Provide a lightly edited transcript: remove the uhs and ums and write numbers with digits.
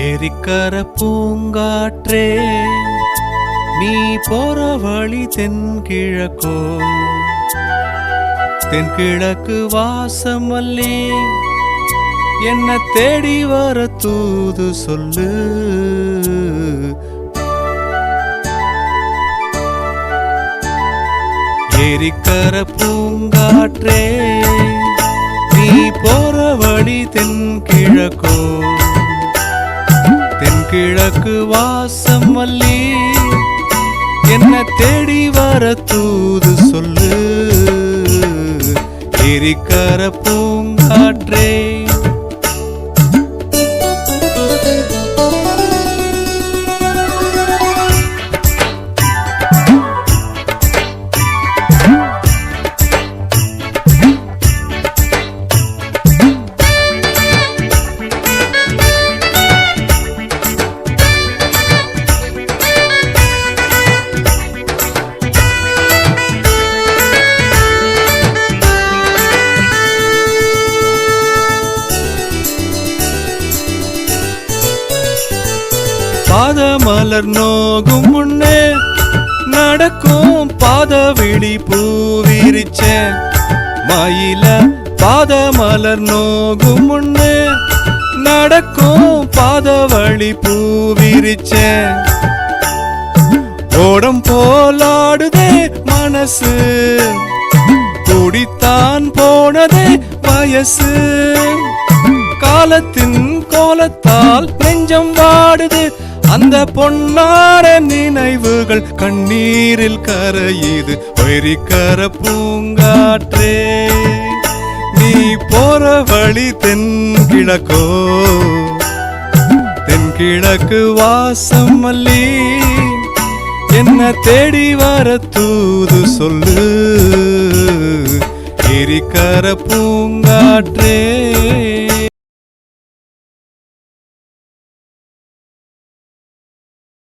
ஏரிக்கர பூங்காற்றே நீ போற வழி தென்கிழக்கோ, தென்கிழக்கு வாசமல்லி என்ன தேடி வர தூது சொல்லு. ஏரிக்கர பூங்காற்றே நீ போற வழி தென்கிழக்கோ, தென்கிழக்கு வாசமல்லி என்ன தேடி வர தூது சொல்லு. ஏரிக்கர பூங்காற்றே பாதமலர் நோகும் முன்னே நடக்கும் பாதவிழி பூவிரிச்ச மயில, பாதமலர் நோகும் முன்னே நடக்கும் பாதவழி பூவிரிச்ச ஓடம் போலாடுதே மனசு, குடித்தான் போனதே வயசு, காலத்தின் கோலத்தால் நெஞ்சம் வாடுது, அந்த பொன்னார நினைவுகள் கண்ணீரில் கரையுது. ஏரிக்கர பூங்காற்றே நீ போற வழி தென்கிழக்கோ, தென்கிழக்கு வாசமல்லி என்ன தேடி வர தூது சொல்லு. ஏரிக்கர பூங்காற்றே